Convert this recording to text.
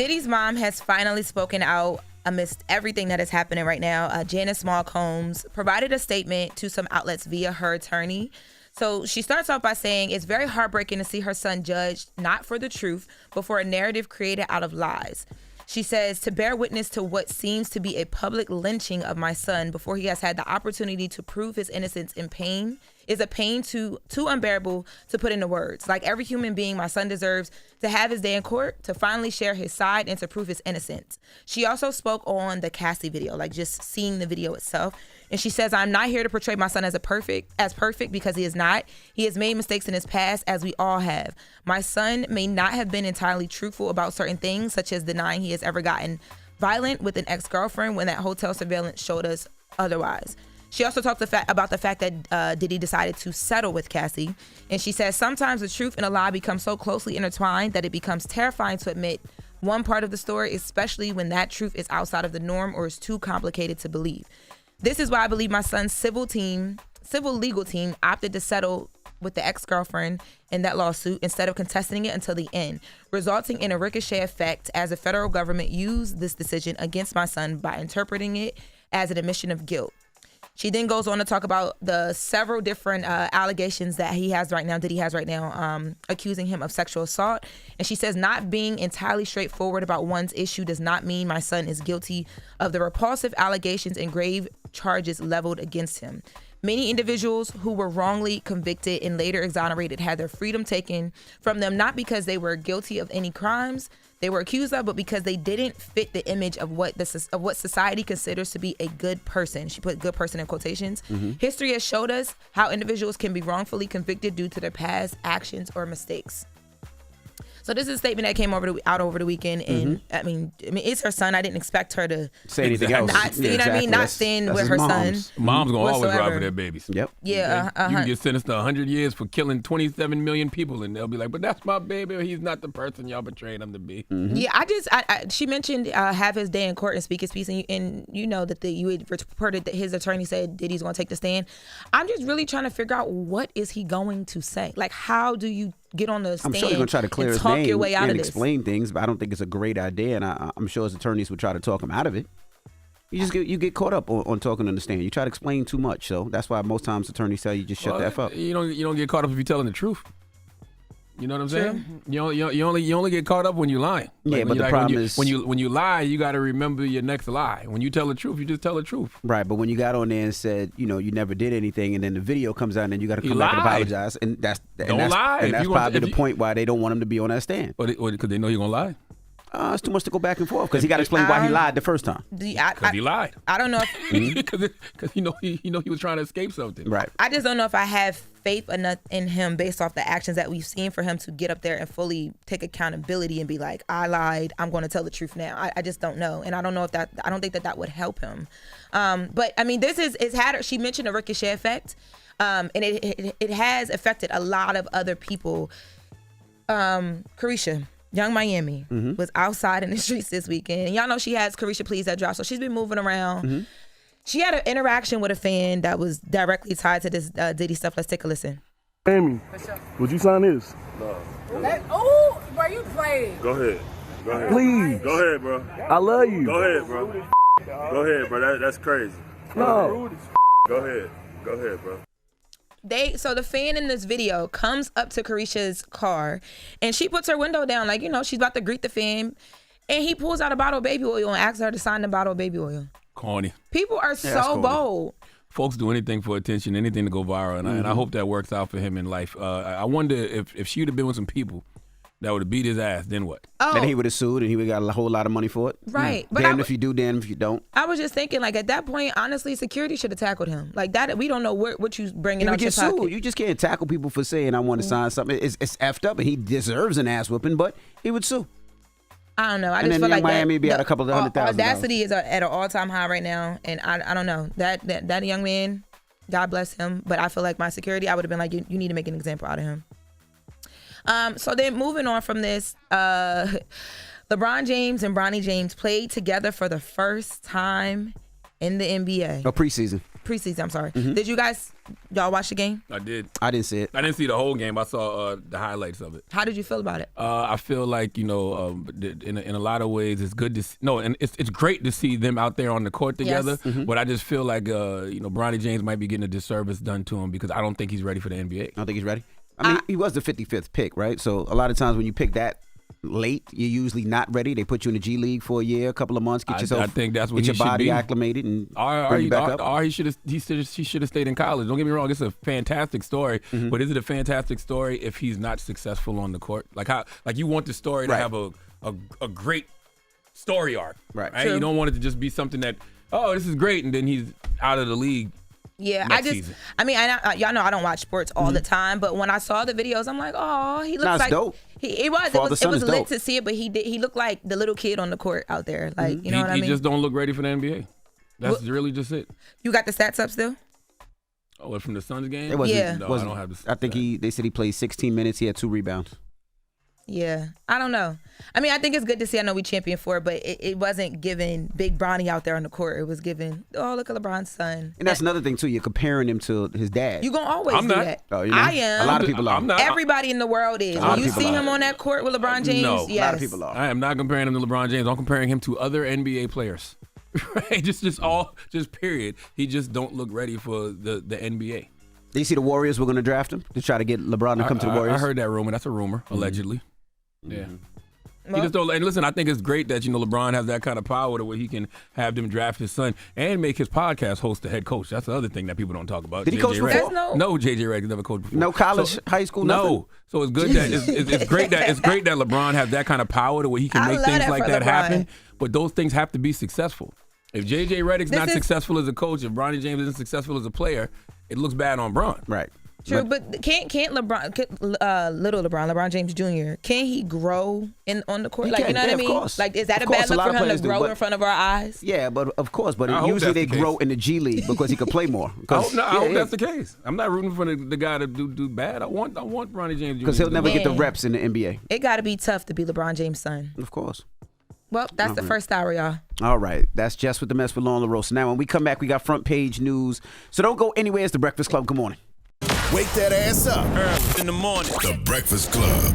Diddy's mom has finally spoken out amidst everything that is happening right now. Janice Small Combs provided a statement to some outlets via her attorney. So she starts off by saying it's very heartbreaking to see her son judged not for the truth, but for a narrative created out of lies. She says, to bear witness to what seems to be a public lynching of my son before he has had the opportunity to prove his innocence in pain is a pain too unbearable to put into words. Like every human being, my son deserves to have his day in court, to finally share his side and to prove his innocence. She also spoke on the Cassie video, like just seeing the video itself. And she says, I'm not here to portray my son as perfect because he is not. He has made mistakes in his past, as we all have. My son may not have been entirely truthful about certain things, such as denying he has ever gotten violent with an ex-girlfriend when that hotel surveillance showed us otherwise. She also talked about the fact that Diddy decided to settle with Cassie. And she says, sometimes the truth and a lie become so closely intertwined that it becomes terrifying to admit one part of the story, especially when that truth is outside of the norm or is too complicated to believe. This is why I believe my son's civil legal team opted to settle with the ex-girlfriend in that lawsuit instead of contesting it until the end, resulting in a ricochet effect as the federal government used this decision against my son by interpreting it as an admission of guilt. She then goes on to talk about the several different allegations that Diddy has right now, accusing him of sexual assault. And she says, not being entirely straightforward about one's issue does not mean my son is guilty of the repulsive allegations and grave charges leveled against him. Many individuals who were wrongly convicted and later exonerated had their freedom taken from them, not because they were guilty of any crimes they were accused of, but because they didn't fit the image of what society considers to be a good person. She put good person in quotations. Mm-hmm. History has showed us how individuals can be wrongfully convicted due to their past actions or mistakes. So this is a statement that came out over the weekend, and I mean, it's her son. I didn't expect her to say anything else. Not stand with her son. Mom's gonna always ride for their babies. Yep. Yeah. You can get sentenced to 100 years for killing 27 million people, and they'll be like, "But that's my baby. Or he's not the person y'all betrayed him to be." Mm-hmm. Yeah, she mentioned have his day in court and speak his piece, and you know that you had reported that his attorney said Diddy's gonna take the stand. I'm just really trying to figure out what is he going to say. Like, how do you get on the stand? I'm sure he's gonna try to clear his name your way out and of this. Explain things, but I don't think it's a great idea, and I'm sure his attorneys would try to talk him out of it. You get caught up on talking on the stand. You try to explain too much, so that's why most times attorneys tell you just shut the F up. You don't get caught up if you're telling the truth. You know what I'm saying? You only get caught up when you're lying. Yeah, but the problem is when you lie, you got to remember your next lie. When you tell the truth, you just tell the truth. Right, but when you got on there and said, you never did anything, and then the video comes out, and then you got to come back and apologize, and that's probably the point why they don't want him to be on that stand. Because they know you're gonna lie. It's too much to go back and forth because he got to explain why he lied the first time. Because he lied. I don't know because he was trying to escape something. Right. I just don't know if I have faith enough in him based off the actions that we've seen for him to get up there and fully take accountability and be like, I lied. I'm going to tell the truth now. I just don't know, and I don't know if I don't think that would help him. But I mean, she mentioned a ricochet effect, and it has affected a lot of other people. Caresha. Young Miami was outside in the streets this weekend. And y'all know she has Caresha Please that drop, so she's been moving around. Mm-hmm. She had an interaction with a fan that was directly tied to this Diddy stuff. Let's take a listen. Amy, would you sign this? No. Bro, you playing. Go ahead. Please. Go ahead, bro. I love you. Go ahead, bro. Go ahead, bro. That's crazy. No. Go ahead, bro. So the fan in this video comes up to Caresha's car and she puts her window down like, she's about to greet the fan, and he pulls out a bottle of baby oil and asks her to sign the bottle of baby oil. Corny. People are so bold. Folks do anything for attention, anything to go viral, and I hope that works out for him in life. I wonder if she would have been with some people that would have beat his ass, then what? Then he would have sued and he would have got a whole lot of money for it. Right. But damn if you do, damn if you don't. I was just thinking, like, at that point, honestly, security should have tackled him. Like, that, we don't know what you bringing out your pocket. Sued. You just can't tackle people for saying, I want to sign something. It's effed up, and he deserves an ass whooping, but he would sue. I don't know. I and just then feel like Miami be at a couple of $100,000. Audacity is at an all-time high right now, and I don't know. That young man, God bless him, but I feel like my security, I would have been like, you need to make an example out of him. So then moving on from this, LeBron James and Bronny James played together for the first time in the NBA. Preseason. preseason. I'm sorry. Did y'all watch the game? I did. I didn't see it. I didn't see the whole game. I saw the highlights of it. How did you feel about it? I feel like in a lot of ways it's good to and it's great to see them out there on the court together. Yes. But I just feel like Bronny James might be getting a disservice done to him because I don't think he's ready for the NBA. I don't think he's ready. I mean, he was the 55th pick, right? So a lot of times when you pick that late, you're usually not ready. They put you in the G League for a year, a couple of months, get yourself, I think that's what get he your body should be. acclimated, and bring you back up. Or he should have stayed in college. Don't get me wrong, it's a fantastic story. But is it a fantastic story if he's not successful on the court? Like you want the story to have a great story arc, right? You don't want it to just be something that this is great, and then he's out of the league. Yeah, season. Y'all know I don't watch sports all the time, but when I saw the videos, I'm like, oh, he looks like dope. It was lit to see it, but he looked like the little kid on the court out there, like you know what I mean. He just don't look ready for the NBA. That's really just it. You got the stats up still? Oh, from the Suns game? It wasn't. Yeah. No, I don't have the. I think they said he played 16 minutes. He had 2 rebounds. Yeah, I don't know. I mean, I think it's good to see. I know we champion for it, but it wasn't giving big Bronny out there on the court. It was giving, look at LeBron's son. And that's another thing too. You're comparing him to his dad. You gonna always do that. Oh, you're not? I am. A lot of people are. I'm not. Everybody in the world is. When you see him on that court with LeBron James, no. yes. A lot of people are. I am not comparing him to LeBron James. I'm comparing him to other NBA players. Right? Just period. He just don't look ready for the NBA. Do you see the Warriors were going to draft him to try to get LeBron to come to the Warriors? I heard that rumor. That's a rumor, allegedly. Yeah. Well, He just don't. And listen, I think it's great that LeBron has that kind of power to where he can have them draft his son and make his podcast host the head coach. That's the other thing that people don't talk about. Did he coach before? No, JJ Redick never coached before. No college, high school, nothing? No. So it's good that it's great that LeBron has that kind of power to where he can make things like that happen. But those things have to be successful. If JJ Redick's not successful as a coach, if Bronny James isn't successful as a player, it looks bad on Bron. Right. True, but can't little LeBron James Jr. Can he grow on the court? He like can, you know what I of mean? course. Like is that Of a bad course, a look lot for of him players to do, grow but- in front of our eyes? Yeah, but of course. But I hope usually that's they the grow case. in the G League because he could play more. I hope that's the case. I'm not rooting for the guy to do bad. I want Bronny James Jr. Because he'll never get the Man. reps in the NBA. It got to be tough to be LeBron James' son. Of course. Well, that's the first hour, y'all. All right. That's Jess with the Mess with Lauren LaRosa. Now, when we come back, we got front page news. So don't go anywhere. It's The Breakfast Club. Good morning. Wake that ass up. Early in the morning. The Breakfast Club.